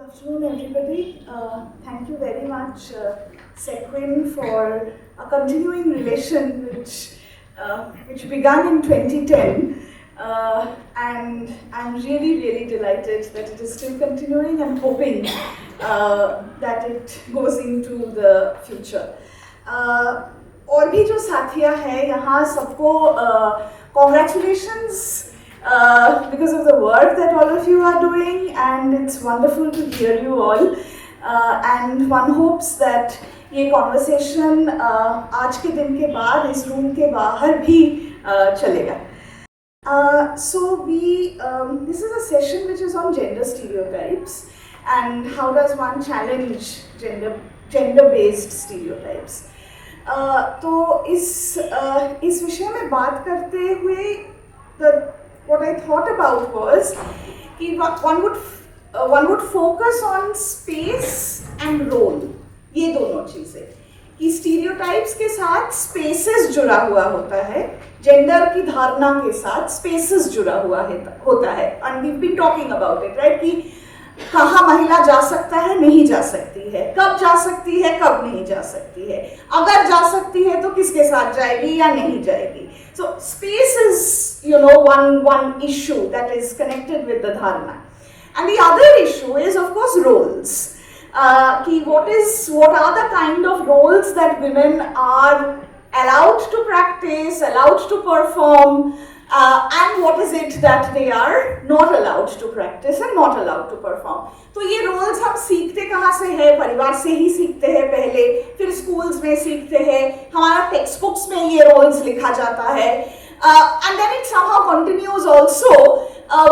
Afternoon, everybody. Thank you very much, Sequin, for a continuing relation which began in 2010, and I'm really delighted that it is still continuing and hoping that it goes into the future. और भी जो साथियाँ हैं यहाँ सबको congratulations. Because of the work that all of you are doing, and it's wonderful to hear you all. And one hopes that ये conversation आज के दिन के बाद इस room के बाहर भी चलेगा. So this is a session which is on gender stereotypes and how does one challenge gender-based stereotypes. तो इस विषय में बात करते हुए what I thought about was that one would focus on space and role. ये दोनों चीजें कि stereotypes के साथ spaces जुड़ा हुआ होता है, gender की धारणा के साथ spaces जुड़ा हुआ होता है, and we've been talking about it, right? कि कहाँ महिला जा सकता है, नहीं जा सकती है, कब जा सकती है, कब नहीं जा सकती है, अगर जा सकती है तो किसके साथ जाएगी या नहीं जाएगी. So space is, one issue that is connected with the dharma, and the other issue is, of course, roles. What are the kind of roles that women are allowed to practice, allowed to perform, and what is it that they are not allowed to practice and not allowed to perform. तो ये roles हम सीखते कहाँ से हैं? परिवार से ही सीखते हैं पहले, फिर schools में सीखते हैं, हमारा textbooks में ये roles लिखा जाता है, and then it somehow continues also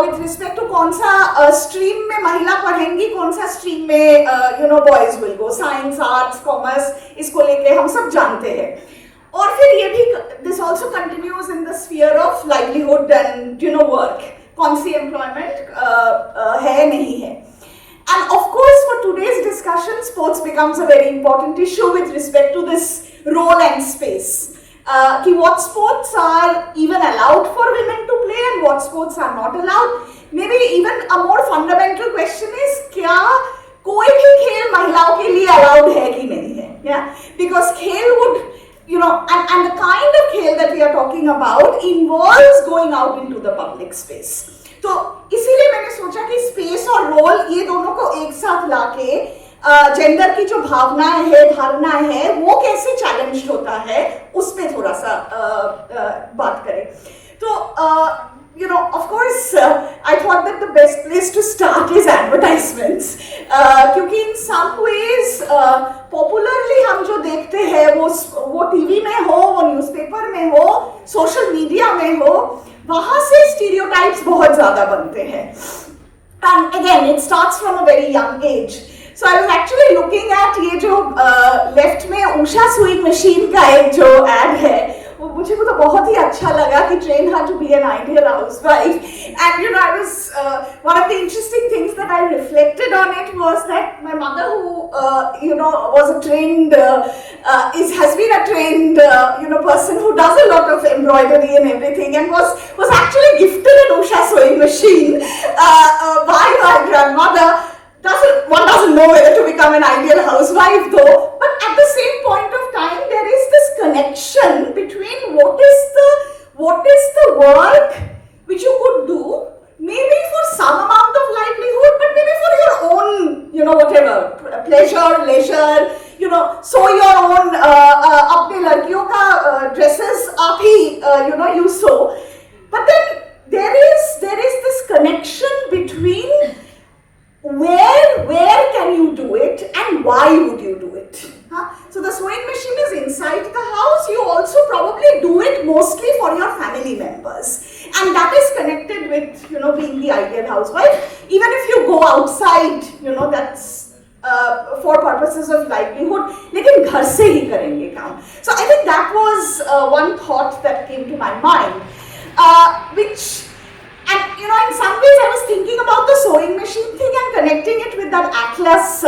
with respect to कौन सा stream में महिला पढ़ेंगी, कौन सा stream में boys will go, science, arts, commerce, इसको लेके हम सब जानते हैं. और फिर ये भी this also continues in the sphere of livelihood and work. कौन सी employment है नहीं है. And of course, for today's discussion, sports becomes a very important issue with respect to this role and space. What sports are even allowed for women to play and what sports are not allowed. Maybe even a more fundamental question is क्या कोई भी खेल महिलाओं के लिए allowed है कि नहीं है? Yeah, because खेल would and the kind of खेल that we are talking about involves going out into the public space. तो इसीलिए मैंने सोचा कि स्पेस और रोल ये दोनों को एक साथ लाके जेंडर की जो भावनाएं है, धारणाएं है, वो कैसे चैलेंज होता है उस पे थोड़ा सा बात करें. तो of course, I thought that the best place to start is advertisements. क्योंकि in some ways, popularly हम जो देखते हैं वो टीवी में हो, वो न्यूज़पेपर में हो, सोशल मीडिया में हो, वहाँ से stereotypes बहुत ज़्यादा बनते हैं. And again, it starts from a very young age. So I was actually looking at ये जो left में उषा सुइंग मशीन का एक जो ad है, मुझे तो बहुत ही अच्छा लगा कि train her to be an ideal housewife. And I was one of the interesting things that I reflected on it was that my mother, who was a trained has been a trained person who does a lot of embroidery and everything, and was actually gifted an Usha sewing machine by my grandmother. One doesn't know whether to become an ideal housewife though, but at the same point of time there is this connection between what is the work which you could do, maybe for some amount of livelihood, but maybe for your own, whatever, pleasure, leisure, sew your own, अपने लड़कियों का dresses आप ही, you sew. But then there is this connection between where can you do it and why would you do it? So the sewing machine is inside the house. You also probably do it mostly for your family members, and that is connected with being the ideal housewife. Even if you go outside, that's for purposes of livelihood. लेकिन घर से ही करेंगे काम. So I think that was one thought that came to my mind, And in some ways I was thinking about the sewing machine thing and connecting it with that Atlas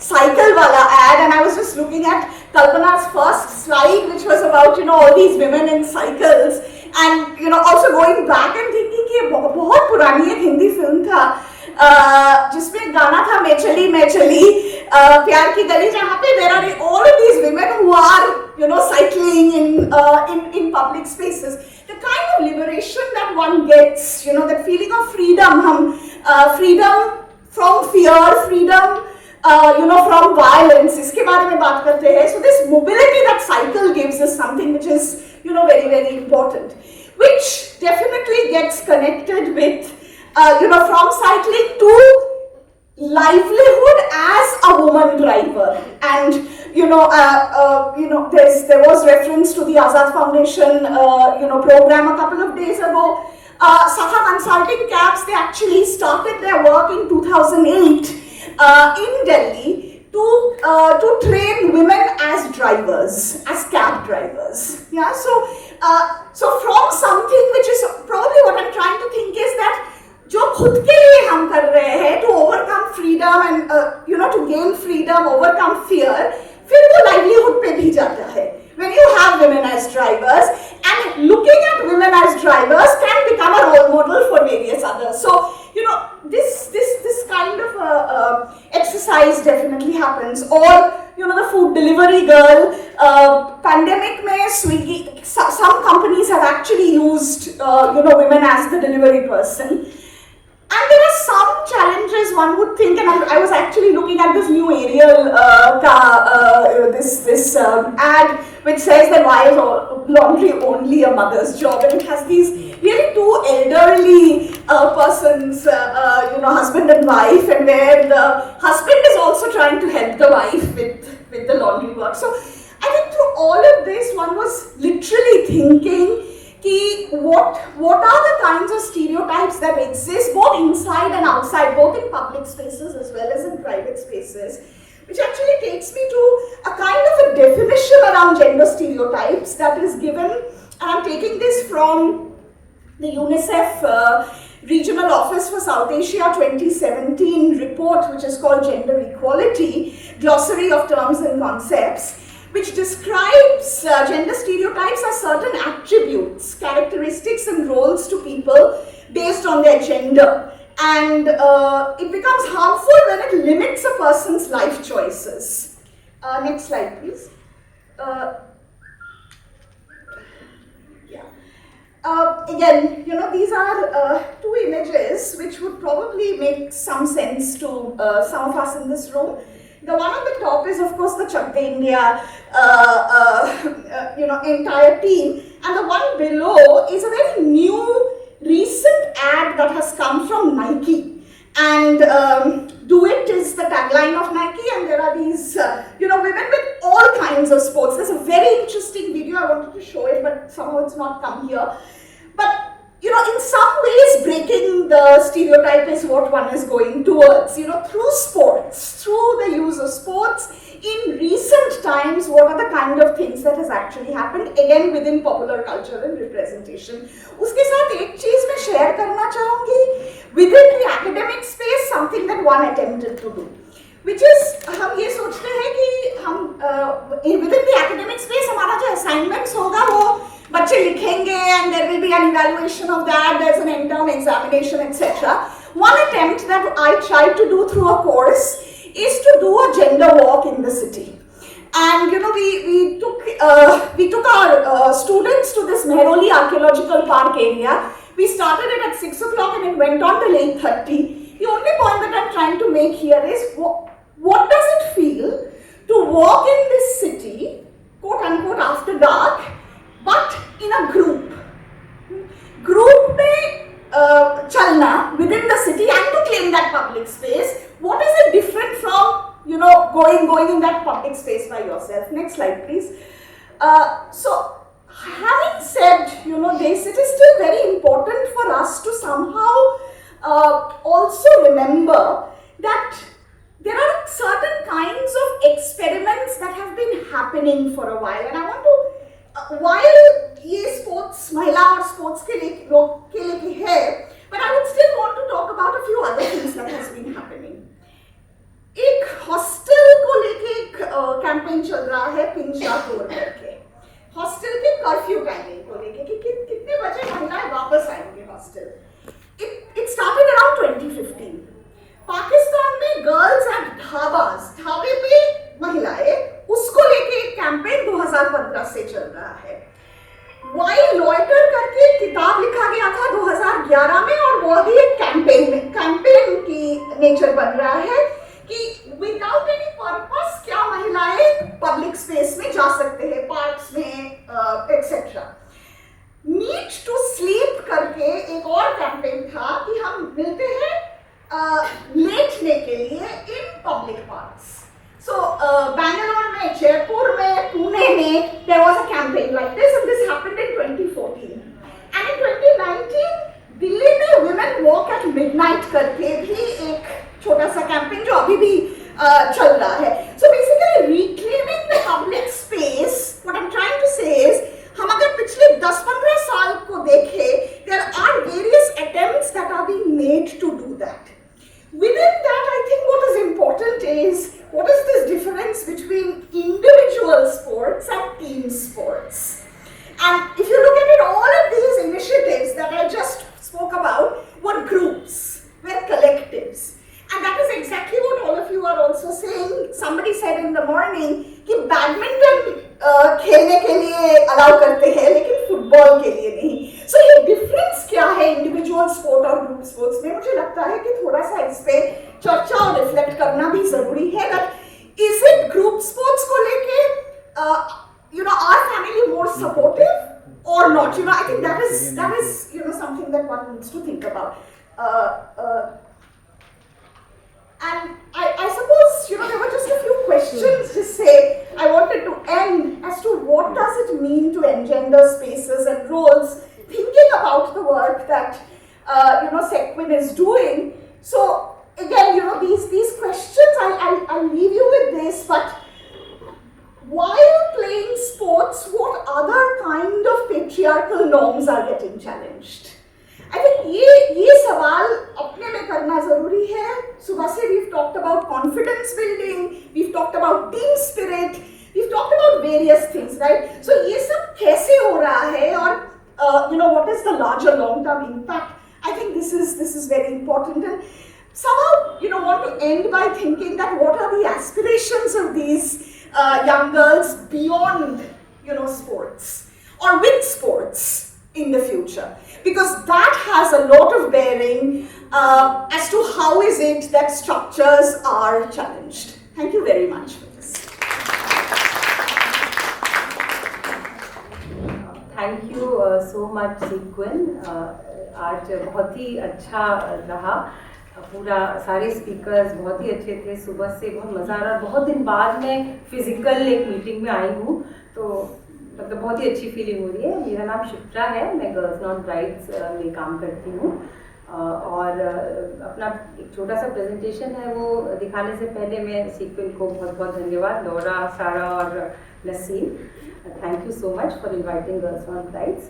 cycle wala ad, and I was just looking at Kalpana's first slide, which was about all these women in cycles, and also going back and thinking कि ये बहुत पुरानी एक Hindi film था जिसमें गाना था मैं चली प्यार की गली, जहाँ पे there are all of these women who are cycling in public spaces. The kind of liberation that one gets, that feeling of freedom, freedom from fear, freedom from violence, इसके बारे में बात करते हैं. So this mobility that cycle gives is something which is very, very important, which definitely gets connected with from cycling to livelihood as a woman driver. And there was reference to the Azad Foundation program a couple of days ago. Safa Consulting Cabs, they actually started their work in 2008 in Delhi to train women as drivers, as cab drivers. Yeah, so from something which is probably what I'm trying to think is that जो खुद के लिए हम कर रहे हैं to overcome freedom and to gain freedom, overcome fear, फिर वो livelihood पे भी जाता है. When you have women as drivers, and looking at women as drivers can become a role model for various others. So this kind of exercise definitely happens. Or the food delivery girl, pandemic mein Swiggy, some companies have actually used women as the delivery person. And there are some challenges one would think, and I was actually looking at this new Ariel this ad which says that why is laundry only a mother's job, and it has these really two elderly persons, husband and wife, and where the husband is also trying to help the wife with the laundry work. So I think through all of this, one was literally thinking what are the kinds of stereotypes that exist both inside and outside, both in public spaces as well as in private spaces, which actually takes me to a kind of a definition around gender stereotypes that is given, and I'm taking this from the UNICEF Regional Office for South Asia 2017 report, which is called Gender Equality, Glossary of Terms and Concepts, which describes gender stereotypes as certain attributes, characteristics and roles to people based on their gender. And it becomes harmful when it limits a person's life choices. Next slide, please. Again, these are two images which would probably make some sense to some of us in this room. The one on the top is, of course, the Chak De India, entire team, and the one below is a very new, recent ad that has come from Nike. And "Do It" is the tagline of Nike, and there are these, women with all kinds of sports. There's a very interesting video. I wanted to show it, but somehow it's not come here. But in some ways, breaking the stereotype is what one is going towards. Through sports, through the use of sports, in recent times, what are the kind of things that has actually happened, again within popular culture and representation. उसके साथ एक चीज मैं share करना चाहूँगी, within the academic space, something that one attempted to do, which is हम ये सोचते हैं कि हम within the academic space हमारा जो assignments होगा वो बच्चे लिखेंगे, and there will be an evaluation of that, there's an end-term examination, etc. One attempt that I tried to do through a course is to do a gender walk in the city. And we took our students to this Mehroli Archaeological Park area. We started it at 6 o'clock and it went on till 8:30. The only point that I'm trying to make here is what does it feel to walk in this city, quote unquote, after dark, but in a group में chalna within the city and to claim that public space. What is it different from going in that public space by yourself? Next slide, please. So having said this, it is still very important for us to somehow also remember that there are certain kinds of experiments that have been happening for a while, and I want to while ये sports महिला और sports के लिए है, but I would still want to talk about a few other things that has been happening. एक hostel को लेके एक कैंपेन चल रहा है, पिंचा तोड़ करके, हॉस्टल के कर्फ्यू टाइमिंग को लेके कि कितने बजे महिलाएं वापस आएंगे hostel. It started around 2015. Pakistan में गर्ल्स एट ढाबे पे महिलाएं, उसको लेके एक कैंपेन 2015 से चल रहा है। वाई लॉइटर करके किताब लिखा गया था 2011 में, और वो अभी एक कैंपेन की नेचर बन रहा है कि विदाउट एनी पर्पस क्या महिलाएं पब्लिक स्पेस में जा सकते हैं, पार्क्स में एक्सेट्रा। नीड टू स्लीप करके एक और कैंपेन था कि हम मिलते हैं लेटने के लिए इन पब्लिक पार्क्स। सो बैंगलोर में, जयपुर में, पुणे में there was a campaign like this, and this happened in 2014. And in 2019 Delhi में women walk at midnight करके भी एक छोटा सा कैंपेन जो अभी भी चल रहा है। So basically reclaiming the public space, what I'm trying to say is, हम अगर पिछले 10-15 साल को देखें, there are various attempts that are being made to do that. Within that, I think what is important is, what is this difference between individual sports and team sports? And if you look at it, all of these initiatives that I just spoke about were groups, were collectives. And that is exactly what all of you are also saying. Somebody said in the morning कि badminton खेलने के लिए allow करते हैं लेकिन football के लिए नहीं। सो ये डिफरेंस क्या है इंडिविजुअल स्पोर्ट और ग्रुप स्पोर्ट्स में? मुझे लगता है कि थोड़ा सा इस पे चर्चा और रिफ्लेक्ट करना भी जरूरी है। That is it group sports को लेके आर फैमिली मोर सपोर्टिव और not? I think that is something that one needs to think about. And I suppose, there were just a few questions to say. I wanted to end as to what does it mean to engender spaces and roles, thinking about the work that, Sequin is doing. So, again, these questions, I'll leave you with this, but while playing sports, what other kind of patriarchal norms are getting challenged? I think ये सवाल अपने में करना जरूरी है। सुबह से we've talked about confidence building, we've talked about team spirit, we've talked about various things, right? So ये सब कैसे हो रहा है और what is the larger long-term impact? I think this is very important, and somehow want to end by thinking that what are the aspirations of these young girls beyond sports or with sports in the future, because that has a lot of bearing as to how is it that structures are challenged. Thank you very much for this. Thank you so much Sequin. आज बहुत ही अच्छा रहा, पूरा सारे speakers बहुत ही अच्छे थे, सुबह से बहुत मज़ा आ रहा। बहुत दिन बाद मैं फिजिकल एक मीटिंग में आई हूँ, तो मतलब बहुत ही अच्छी फीलिंग हो रही है। मेरा नाम शिप्रा है, मैं गर्ल्स नॉट ब्राइड्स में काम करती हूँ, और अपना एक छोटा सा प्रेजेंटेशन है वो दिखाने से पहले मैं सीक्विन को बहुत बहुत धन्यवाद, लौरा, सारा और Naseem, thank you so much for inviting girls not brides.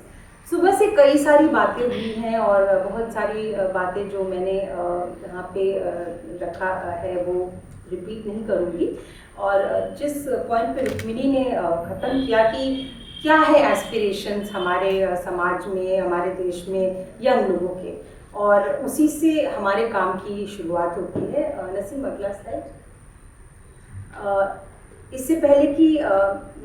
सुबह से कई सारी बातें हुई हैं और बहुत सारी बातें जो मैंने यहाँ पे रखा है वो रिपीट नहीं करूँगी। और जिस पॉइंट पे रुक्मिनी ने ख़त्म किया कि क्या है एस्पिरेशंस हमारे समाज में, हमारे देश में यंग लोगों के, और उसी से हमारे काम की शुरुआत होती है। नसीम अगला स्लाइड। इससे पहले कि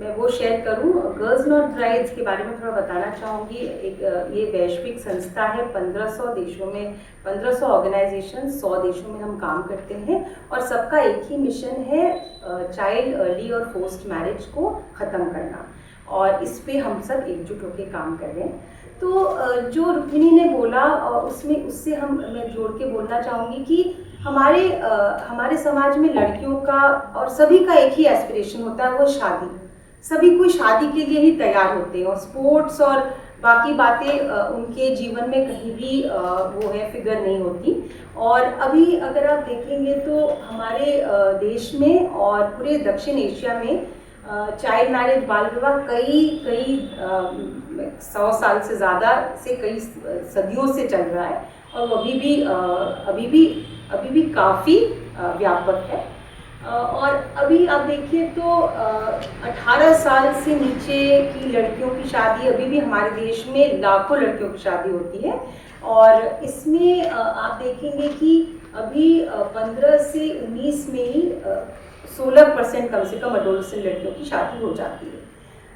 मैं वो शेयर करूं, गर्ल्स नॉट ब्राइड्स के बारे में थोड़ा बताना चाहूँगी। ये वैश्विक संस्था है, 1500 देशों में, 1500 ऑर्गेनाइजेशन 100 देशों में हम काम करते हैं, और सबका एक ही मिशन है, चाइल्ड अर्ली और फोर्स्ड मैरिज को ख़त्म करना, और इस पे हम सब एकजुट होकर काम कर रहे हैं। तो जो रुक्मिनी ने बोला उससे मैं जोड़ के बोलना चाहूँगी कि हमारे समाज में लड़कियों का और सभी का एक ही एस्पिरेशन होता है, वो शादी। सभी कोई शादी के लिए ही तैयार होते हैं, और स्पोर्ट्स और बाकी बातें उनके जीवन में कहीं भी वो है फिगर नहीं होती। और अभी अगर आप देखेंगे तो हमारे देश में और पूरे दक्षिण एशिया में चाइल्ड मैरिज, बाल विवाह कई 100 साल से ज़्यादा से कई सदियों से चल रहा है, और वो अभी भी काफ़ी व्यापक है। और अभी आप देखिए तो 18 साल से नीचे की लड़कियों की शादी, अभी भी हमारे देश में लाखों लड़कियों की शादी होती है। और इसमें आप देखेंगे कि अभी 15 से 19 में ही 16% कम से कम एडोलेसेंट लड़कियों की शादी हो जाती है।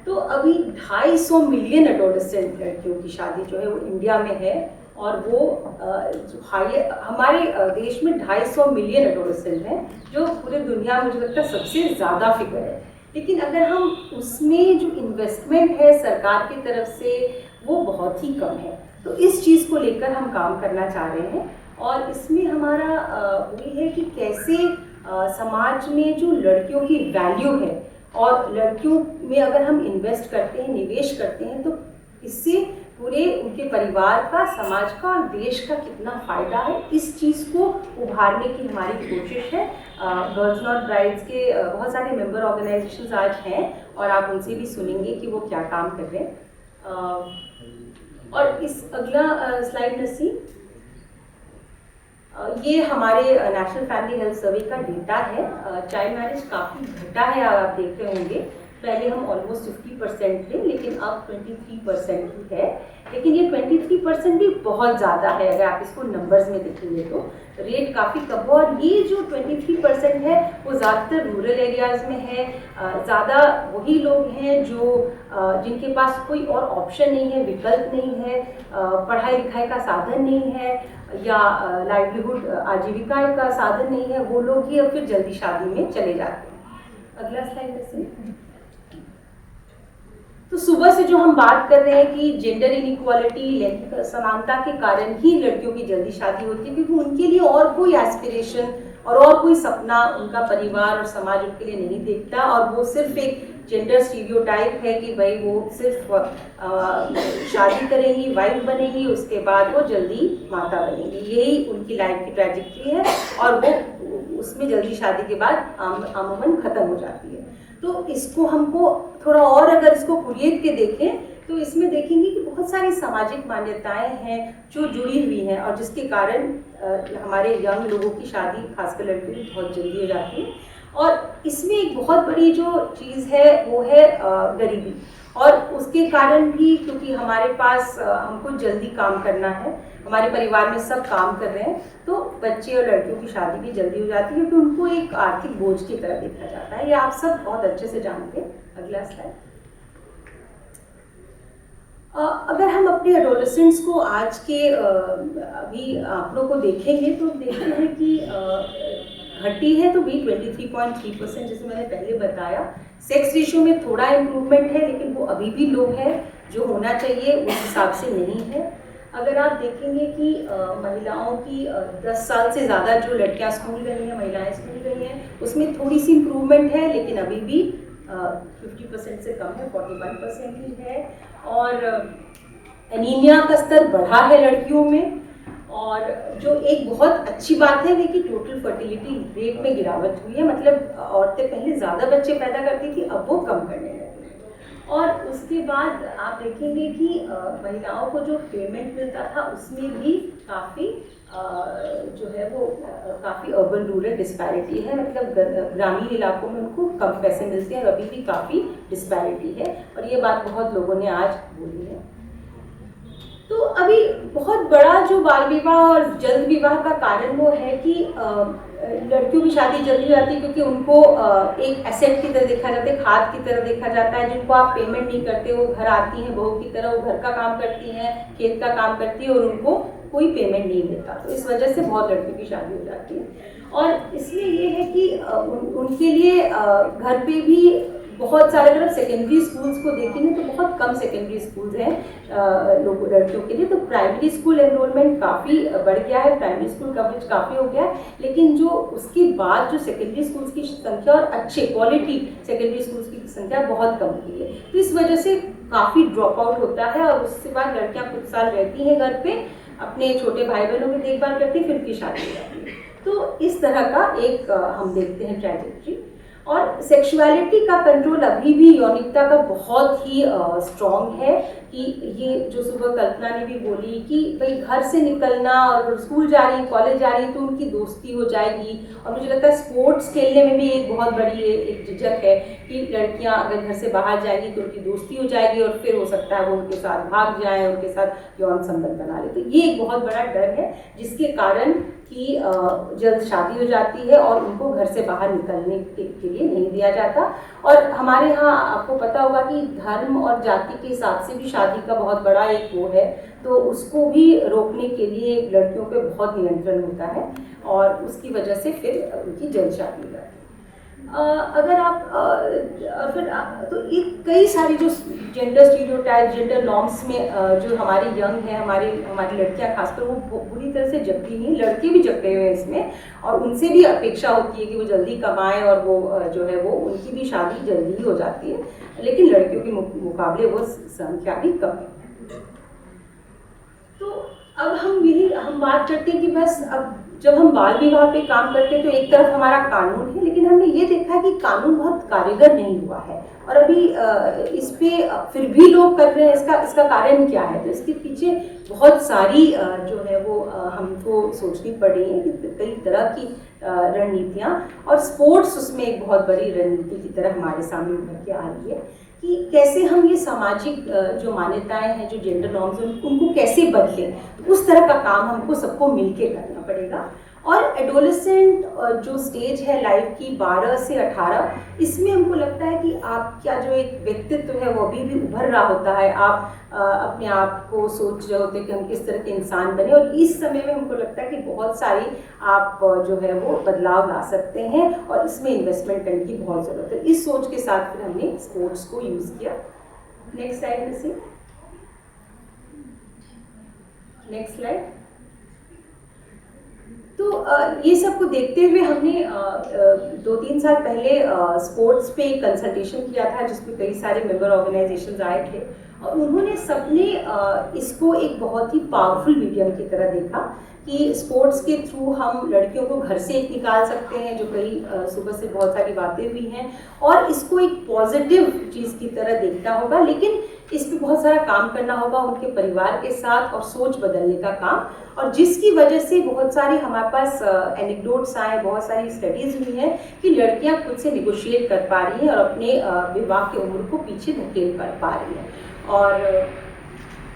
तो अभी 250 मिलियन एडोलेसेंट लड़कियों की शादी जो है वो इंडिया में है, और वो हमारे देश में 250 मिलियन एडोलेसेंट हैं, जो पूरे दुनिया में मुझे लगता है सबसे ज़्यादा फिगर है। लेकिन अगर हम उसमें जो इन्वेस्टमेंट है सरकार की तरफ से वो बहुत ही कम है। तो इस चीज़ को लेकर हम काम करना चाह रहे हैं, और इसमें हमारा वही है कि कैसे समाज में जो लड़कियों की वैल्यू है, और लड़कियों में अगर हम इन्वेस्ट करते हैं, निवेश करते हैं, तो इससे पूरे उनके परिवार का, समाज का और देश का कितना फ़ायदा है, इस चीज़ को उभारने की हमारी कोशिश है। गर्ल्स नॉट ब्राइड्स के बहुत सारे मेंबर ऑर्गेनाइजेशंस आज हैं, और आप उनसे भी सुनेंगे कि वो क्या काम कर रहे हैं। और इस अगला स्लाइड नसी, ये हमारे नेशनल फैमिली हेल्थ सर्वे का डेटा है। चाइल्ड मैरिज काफ़ी घटा है, आप देख रहे होंगे। पहले हम ऑलमोस्ट 50% थे, लेकिन अब 23% ही है। लेकिन ये 23% भी बहुत ज़्यादा है, अगर आप इसको नंबर्स में देखेंगे तो रेट काफ़ी कम है। और ये जो 23% है वो ज़्यादातर रूरल एरियाज़ में है। ज़्यादा वही लोग हैं जो जिनके पास कोई और ऑप्शन नहीं है, विकल्प नहीं है, पढ़ाई लिखाई का साधन नहीं है, या लाइवलीहुड आजीविका का साधन नहीं है, वो लोग ही अब फिर जल्दी शादी में चले जाते हैं। अगला स्लाइड से। तो सुबह से जो हम बात कर रहे हैं कि जेंडर इनइक्वालिटी, लैंगिक असमानता के कारण ही लड़कियों की जल्दी शादी होती है, क्योंकि उनके लिए और कोई एस्पिरेशन और कोई सपना उनका परिवार और समाज उनके लिए नहीं देखता, और वो सिर्फ एक जेंडर स्टीरियोटाइप है कि भाई वो सिर्फ शादी करेंगी, वाइफ बनेगी, उसके बाद वो जल्दी माता बनेगी, यही उनकी लाइफ की ट्रेजेक्टरी है, और वो उसमें जल्दी शादी के बाद अमूमन ख़त्म हो जाती है। तो इसको हमको थोड़ा और अगर इसको कुरियत के देखें तो इसमें देखेंगे कि बहुत सारी सामाजिक मान्यताएं हैं जो जुड़ी हुई हैं, और जिसके कारण हमारे यंग लोगों की शादी, खासकर लड़कियों की, बहुत जल्दी हो जाती है। और इसमें एक बहुत बड़ी जो चीज़ है वो है गरीबी, और उसके कारण भी, क्योंकि हमारे पास हमको जल्दी काम करना है, हमारे परिवार में सब काम कर रहे हैं, तो बच्चे और लड़कियों की शादी भी जल्दी हो जाती है, क्योंकि उनको एक आर्थिक बोझ की तरह देखा जाता है। ये आप सब बहुत अच्छे से जानते हैं। अगला स्लाइड। अगर हम अपने एडोलेसेंट्स को आज के अभी आंकड़ों को देखेंगे तो देखते हैं कि घटी है तो भी 23.3%, जैसे मैंने पहले बताया। सेक्स रेशियो में थोड़ा इम्प्रूवमेंट है, लेकिन वो अभी भी लो है, जो होना चाहिए उस हिसाब से नहीं है। अगर आप देखेंगे कि महिलाओं की 10 साल से ज़्यादा जो लड़कियां स्कूल गई हैं, महिलाएं स्कूल गई हैं, उसमें थोड़ी सी इम्प्रूवमेंट है, लेकिन अभी भी 50% से कम है, 41% ही है। और एनीमिया का स्तर बढ़ा है लड़कियों में, और जो एक बहुत अच्छी बात है वो कि टोटल फर्टिलिटी रेट में गिरावट हुई है, मतलब औरतें पहले ज़्यादा बच्चे पैदा करती थी, अब वो कम करने लगी। और उसके बाद आप देखेंगे कि महिलाओं को जो पेमेंट मिलता था उसमें भी काफ़ी जो है वो काफ़ी अर्बन रूरल डिस्पैरिटी है, मतलब ग्रामीण इलाकों में उनको कम पैसे मिलते हैं, अभी भी काफ़ी डिस्पैरिटी है, और ये बात बहुत लोगों ने आज बोली है। तो अभी बहुत बड़ा जो बाल विवाह और जल्द विवाह का कारण वो है कि लड़कियों की शादी जल्दी हो जाती है, क्योंकि उनको एक एसेट की तरह देखा जाता है, खाद की तरह देखा जाता है, जिनको आप पेमेंट नहीं करते, वो घर आती हैं बहू की तरह, वो घर का काम करती हैं, खेत का काम करती है, और उनको कोई पेमेंट नहीं मिलता, तो इस वजह से बहुत लड़कियों की शादी हो जाती है। और इसलिए ये है कि उनके लिए घर पे भी बहुत सारे, अगर आप सेकेंडरी स्कूल्स को देखेंगे तो बहुत कम सेकेंडरी स्कूल्स हैं लोगों लड़कियों के लिए, तो प्राइमरी स्कूल एनरोलमेंट काफ़ी बढ़ गया है, प्राइमरी स्कूल कवरेज काफ़ी हो गया है, लेकिन जो उसके बाद जो सेकेंडरी स्कूल्स की संख्या और अच्छे क्वालिटी सेकेंडरी स्कूल्स की संख्या बहुत कम हुई है, तो इस वजह से काफ़ी ड्रॉप आउट होता है, और उसके बाद लड़कियाँ कुछ साल रहती हैं घर पे, अपने छोटे भाई बहनों की देखभाल करती, फिर उनकी शादी हो जाती है। तो इस तरह का एक हम देखते हैं ट्रेजेक्टरी। और सेक्सुअलिटी का कंट्रोल अभी भी यौनिकता का बहुत ही स्ट्रॉन्ग है कि ये जो सुबह कल्पना ने भी बोली कि भाई घर से निकलना और स्कूल जा रही है, कॉलेज जा रही है तो उनकी दोस्ती हो जाएगी। और मुझे लगता है स्पोर्ट्स खेलने में भी एक बहुत बड़ी एक झिझक है कि लड़कियां अगर घर से बाहर जाएंगी तो उनकी दोस्ती हो जाएगी और फिर हो सकता है वो उनके साथ भाग जाएं, उनके साथ यौन संबंध बना ले। तो ये एक बहुत बड़ा डर है जिसके कारण कि जल्द शादी हो जाती है और उनको घर से बाहर निकलने के लिए नहीं दिया जाता। और हमारे यहाँ आपको पता होगा कि धर्म और जाति के हिसाब से भी शादी का बहुत बड़ा एक वो है, तो उसको भी रोकने के लिए लड़कियों पे बहुत नियंत्रण होता है और उसकी वजह से फिर उनकी जल्द शादी हो जाती है। अगर आप तो ये कई सारी जो जेंडर स्टीरियोटाइप, जेंडर नॉर्म्स में जो हमारे यंग हैं, हमारी लड़कियां खासकर वो बुरी तरह से जगती नहीं, लड़के भी जगते हुए हैं इसमें, और उनसे भी अपेक्षा होती है कि वो जल्दी कमाएं और वो जो है वो उनकी भी शादी जल्दी ही हो जाती है, लेकिन लड़कियों के मुकाबले वो संख्या भी कम है। तो अब हम बात करते हैं कि बस अब जब हम बाल विवाह पे काम करते हैं तो एक तरफ हमारा कानून है, लेकिन हमने ये देखा है कि कानून बहुत कारगर नहीं हुआ है और अभी इस पे फिर भी लोग कर रहे हैं। इसका कारण क्या है? तो इसके पीछे बहुत सारी जो है वो हमको सोचनी पड़ रही है कि कई तरह की रणनीतियाँ, और स्पोर्ट्स उसमें एक बहुत बड़ी रणनीति की तरह हमारे सामने उभर के आ रही है कि कैसे हम ये सामाजिक जो मान्यताएं हैं, जो जेंडर नॉर्म्स हैं, उनको कैसे बदलें। तो उस तरह का काम हमको सबको मिलके करना पड़ेगा। और एडोलेसेंट जो स्टेज है लाइफ की 12 से 18, इसमें हमको लगता है कि आपका जो एक व्यक्तित्व है वो अभी भी उभर रहा होता है। आप अपने आप को सोच रहे होते हैं कि हम किस तरह के इंसान बने, और इस समय में हमको लगता है कि बहुत सारी आप जो है वो बदलाव ला सकते हैं और इसमें इन्वेस्टमेंट करने की बहुत ज़रूरत है। इस सोच के साथ फिर हमने स्पोर्ट्स को यूज़ किया। नेक्स्ट स्लाइड में से, नेक्स्ट स्लाइड। तो ये सब को देखते हुए हमने 2-3 साल पहले स्पोर्ट्स पे एक कंसल्टेशन किया था जिसमें कई सारे मेंबर ऑर्गेनाइजेशंस आए थे, और उन्होंने सबने इसको एक बहुत ही पावरफुल मीडियम की तरह देखा कि स्पोर्ट्स के थ्रू हम लड़कियों को घर से एक निकाल सकते हैं, जो कई सुबह से बहुत सारी बातें हुई हैं, और इसको एक पॉजिटिव चीज़ की तरह देखना होगा। लेकिन इस पर बहुत सारा काम करना होगा उनके परिवार के साथ और सोच बदलने का काम, और जिसकी वजह से बहुत सारी हमारे पास एनेक्डोट्स आए, बहुत सारी स्टडीज़ हुई हैं कि लड़कियां खुद से निगोशिएट कर पा रही हैं और अपने विवाह की उम्र को पीछे धकेल कर पा रही हैं। और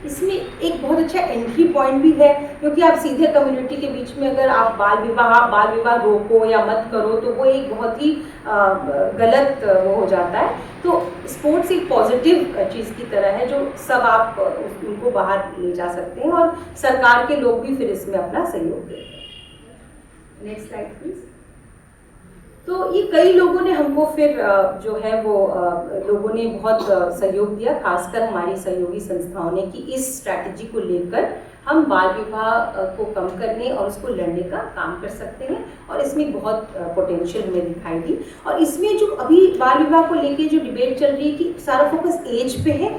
इसमें एक बहुत अच्छा एंट्री पॉइंट भी है, क्योंकि आप सीधे कम्युनिटी के बीच में अगर आप बाल विवाह रोको या मत करो तो वो एक बहुत ही गलत वो हो जाता है। तो स्पोर्ट्स एक पॉजिटिव चीज़ की तरह है जो सब आप उनको बाहर ले जा सकते हैं, और सरकार के लोग भी फिर इसमें अपना सहयोग देते हैं। Next slide please. तो ये कई लोगों ने हमको फिर जो है वो लोगों ने बहुत सहयोग दिया, खासकर हमारी सहयोगी संस्थाओं ने, कि इस स्ट्रैटेजी को लेकर हम बाल विवाह को कम करने और उसको लड़ने का काम कर सकते हैं, और इसमें बहुत पोटेंशियल हमें दिखाई दी। और इसमें जो अभी बाल विवाह को लेके जो डिबेट चल रही है कि सारा फोकस एज पे है,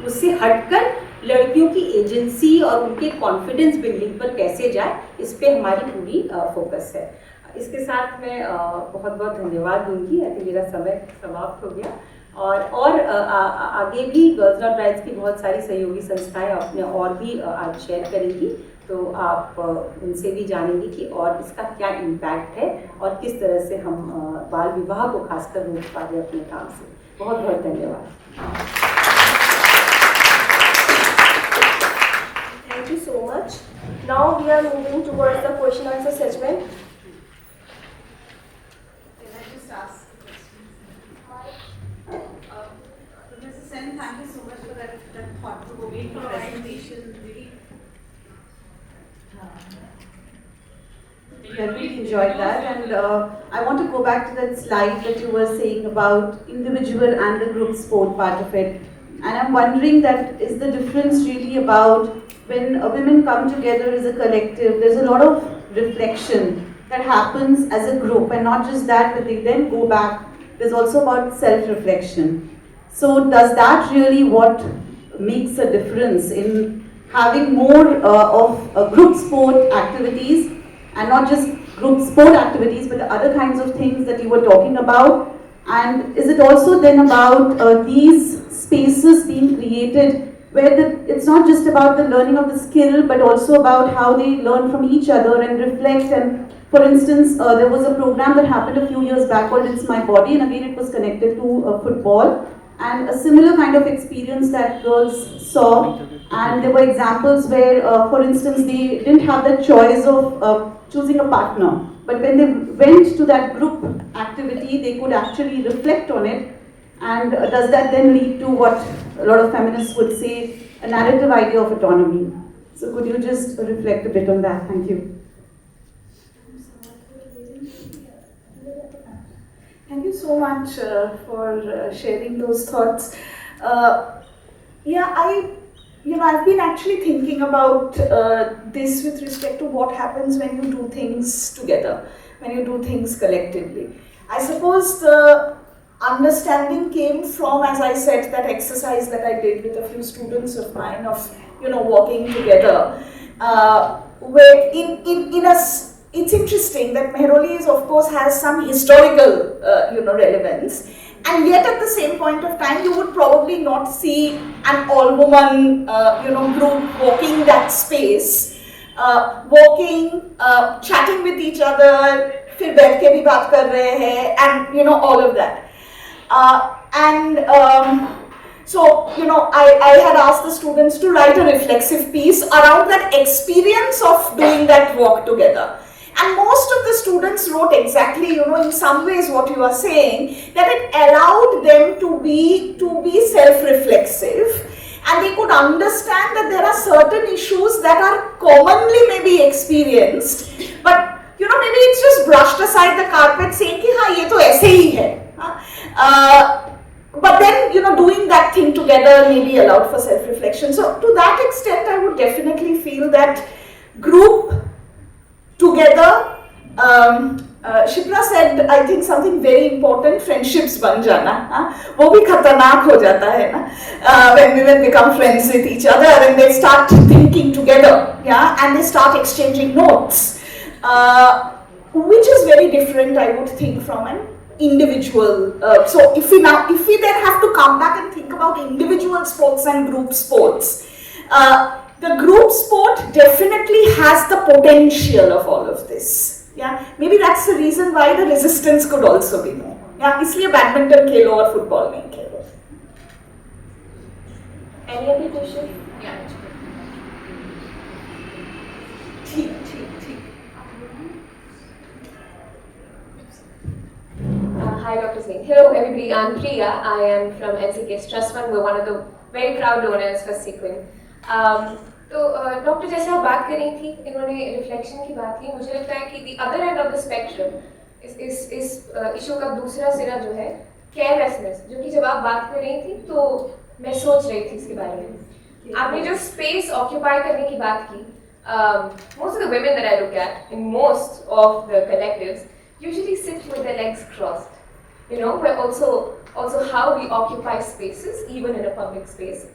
उससे हटकर लड़कियों की एजेंसी और उनके कॉन्फिडेंस बिल्डिंग पर कैसे जाए, इस पे हमारी पूरी फोकस है। इसके साथ मैं बहुत बहुत धन्यवाद दूंगी। आई थिंक मेरा समय समाप्त हो गया, और आगे भी गर्ल्स नॉट ब्राइड्स की बहुत सारी सहयोगी संस्थाएं अपने और भी आज शेयर करेंगी, तो आप उनसे भी जानेंगे कि और इसका क्या इम्पैक्ट है और किस तरह से हम बाल विवाह को खासकर रोक पा रहे अपने काम से। बहुत बहुत धन्यवाद। Thank you so much. Now we are moving towards the question answer segment. Can I just ask a question? Mrs. Sen, thank you so much for that thought-provoking presentation. I really enjoyed that, and I want to go back to that slide that you were saying about individual and the group sport part of it. And I'm wondering that is the difference really about when women come together as a collective, there's a lot of reflection that happens as a group, and not just that, but they then go back, there's also about self-reflection. So does that really what makes a difference in having more of group sport activities and not just group sport activities, but the other kinds of things that you were talking about? And is it also then about these spaces being created where it's not just about the learning of the skill, but also about how they learn from each other and reflect? And for instance, there was a program that happened a few years back called It's My Body, and again it was connected to football. And a similar kind of experience that girls saw, and there were examples where, for instance, they didn't have the choice of choosing a partner, but when they went to that group activity, they could actually reflect on it. And does that then lead to what a lot of feminists would say, a narrative idea of autonomy? So could you just reflect a bit on that? Thank you. Thank you so much for sharing those thoughts. I've been actually thinking about this with respect to what happens when you do things together, when you do things collectively. I suppose the understanding came from, as I said, that exercise that I did with a few students of mine of, working together. Where it's interesting that Mehrauli of course has some historical, relevance, and yet at the same point of time, you would probably not see an all-woman, group walking that space, chatting with each other, फिर बैठ के भी बात कर रहे हैं, and all of that. So, I had asked the students to write a reflexive piece around that experience of doing that walk together. And most of the students wrote exactly, in some ways what you are saying, that it allowed them to be self-reflexive, and they could understand that there are certain issues that are commonly maybe experienced, but maybe it's just brushed aside the carpet saying कि हाँ ये तो ऐसे ही है. But then, doing that thing together may be allowed for self-reflection. So to that extent, I would definitely feel that group together. Shipra said, I think something very important, friendships ban jana. वो भी खतरनाक हो जाता है ना, when women become friends with each other and they start thinking together, and they start exchanging notes, which is very different, I would think, from an individual. So if we then have to come back and think about individual sports and group sports, the group sport definitely has the potential of all of this. Maybe that's the reason why the resistance could also be more. इसलिए badminton खेलो और football नहीं खेलो. Any other question? ठीक. Hi, Dr. Singh. Hello, everybody. I'm Priya. I am from NCK's Trust Fund. We're one of the very proud donors for Sequin. तो doctor जैसे आप बात कर रही थी, इन्होंने रिफ्लेक्शन की बात की. मुझे लगता है कि the other end of the spectrum इस इशू का दूसरा सिरा जो है केयरलेसनेस, जो कि जब आप बात कर रही थी तो मैं सोच रही थी इसके बारे में. आपने जो स्पेस ऑक्यूपाई करने की बात की, most of the women that I look at in most of the collectives usually sit with their legs crossed. We're also how we occupy spaces, even in a public space.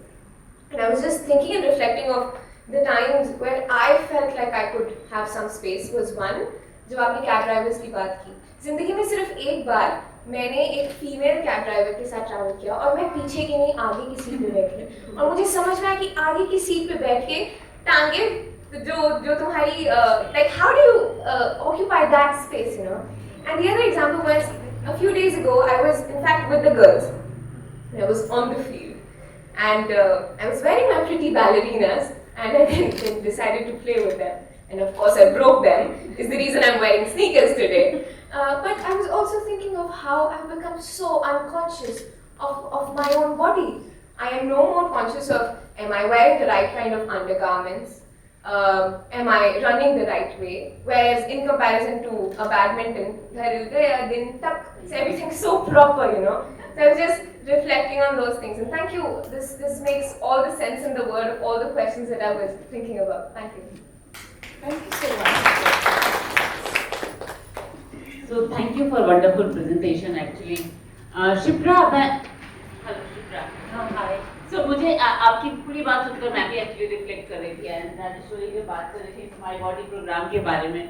And I was just thinking and reflecting of the times where I felt like I could have some space. Was one, जब आपने cab drivers की बात की, जिंदगी में सिर्फ एक बार मैंने एक फीमेल कैब ड्राइवर के साथ ट्रैवल किया और मैं पीछे की नहीं आगे की सीट पे बैठी, और मुझे समझ में आया कि आगे की सीट पे बैठ के टांगे जो तुम्हारी like how do you occupy that space, And the other example was a few days ago I was in fact with the girls and I was on the field. And I was wearing my pretty ballerinas, and I then decided to play with them. And of course, I broke them. Is the reason I'm wearing sneakers today. But I was also thinking of how I've become so unconscious of my own body. I am no more conscious of, am I wearing the right kind of undergarments? Am I running the right way? Whereas in comparison to a badminton, everything's so proper, So I was just reflecting on those things, and thank you. This makes all the sense in the world of all the questions that I was thinking about. Thank you. Thank you so much. So thank you for wonderful presentation actually. Shipra, hello Shipra. Hi. So मुझे आपकी पूरी बात सुनकर मैं भी actually reflect कर रही थी, and राजेश्वरी की बात कर रही थी My Body प्रोग्राम के बारे में.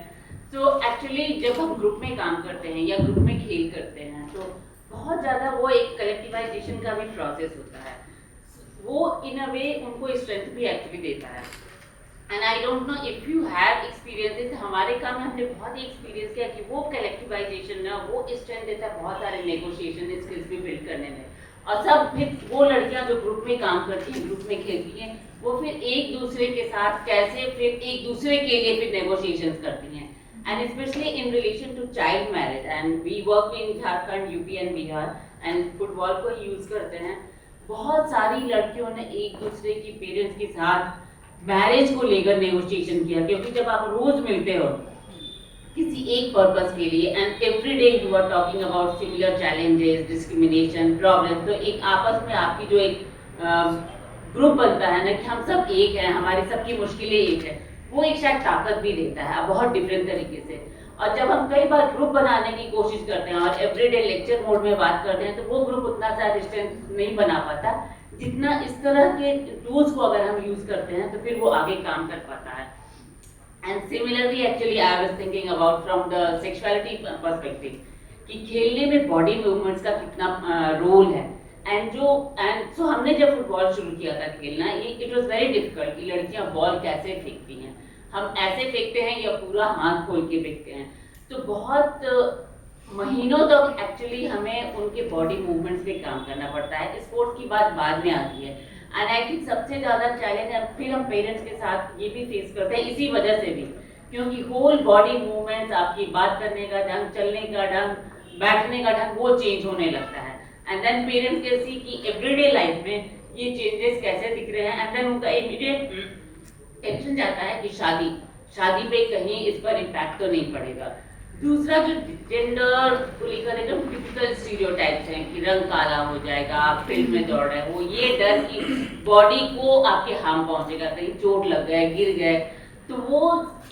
तो एक्चुअली जब हम ग्रुप में काम करते हैं या ग्रुप में खेल करते हैं तो बहुत ज़्यादा वो एक कलेक्टिवाइजेशन का भी प्रोसेस होता है, वो इन अ वे उनको स्ट्रेंथ भी एक्चुअली देता है। And I don't know if you have experiences, हमारे काम में हमने बहुत ही एक्सपीरियंस किया कि वो कलेक्टिवाइजेशन ना वो स्ट्रेंथ देता है बहुत सारे नेगोशिएशन स्किल्स भी बिल्ड करने में। और सब फिर वो लड़कियां जो ग्रुप में काम करती हैं, ग्रुप में खेलती हैं, वो फिर एक दूसरे के साथ कैसे फिर एक दूसरे के लिए फिर नेगोशिएशंस करती हैं। And specially in relation to child marriage, and we work in Jharkhand, UP and Bihar, and football को यूज करते हैं। बहुत सारी लड़कियों ने एक दूसरे की पेरेंट्स के साथ मैरिज को लेकर नेगोशिएशन किया, क्योंकि जब आप रोज मिलते हो किसी एक पर्पस के लिए and every day you are talking about similar challenges, discrimination, problem, तो एक आपस में आपकी जो एक ग्रुप बनता है ना कि हम सब एक हैं, हमारी सबकी मुश्किलें एक है, वो एक शायद ताकत भी देता है बहुत डिफरेंट तरीके से। और जब हम कई बार ग्रुप बनाने की कोशिश करते हैं और एवरीडे लेक्चर मोड में बात करते हैं तो वो ग्रुप उतना सा स्ट्रेंथ नहीं बना पाता जितना इस तरह के टूल्स को अगर हम यूज करते हैं तो फिर वो आगे काम कर पाता है। And similarly, actually, I was thinking about from the sexuality perspective कि खेलने में बॉडी मूवमेंट्स का कितना रोल है। एंड सो हमने जब फुटबॉल शुरू किया था खेलना, इट वाज वेरी डिफिकल्ट कि लड़कियां बॉल कैसे फेंकती हैं, हम ऐसे फेंकते हैं या पूरा हाथ खोल के फेंकते हैं, तो बहुत महीनों तक एक्चुअली हमें उनके बॉडी मूवमेंट्स पे काम करना पड़ता है। स्पोर्ट्स की बात बाद में आती है। एंड आई थिंक सबसे ज़्यादा चैलेंज है फिर हम पेरेंट्स के साथ ये भी फेस करते हैं इसी वजह से भी, क्योंकि होल बॉडी मूवमेंट्स, आपकी बात करने का ढंग, चलने का ढंग, बैठने का ढंग, वो चेंज होने लगता है। And then parents can see कि एवरीडे लाइफ में ये चेंजेस कैसे दिख रहे हैं, एंड देन उनका इमीडिएट टेंशन जाता है कि शादी पे कहीं इस पर इम्पैक्ट तो नहीं पड़ेगा। दूसरा जो जेंडर को लेकर है, जो टिपिकल स्टीरियोटाइप्स हैं कि रंग काला हो जाएगा, आप फील्ड में दौड़ रहे हो, ये डर कि बॉडी को आपके हार्म पहुंचेगा, कहीं चोट लग गए, गिर गए, तो वो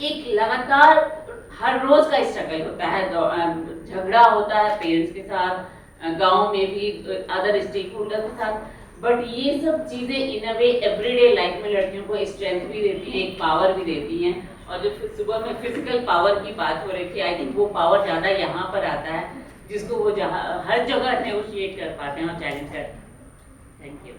एक लगातार हर रोज का स्ट्रगल होता है, झगड़ा होता है पेरेंट्स के साथ, गांव में भी अदर स्टेक होल्डर के साथ। बट ये सब चीजें इन अ वे एवरीडे लाइफ में लड़कियों को स्ट्रेंथ भी देती हैं, एक पावर भी देती हैं। और जो सुबह में फिजिकल पावर की बात हो रही थी, आई थिंक वो पावर ज़्यादा यहाँ पर आता है जिसको वो हर जगह नेगोशिएट कर पाते हैं और चैलेंज करते हैं। Thank you.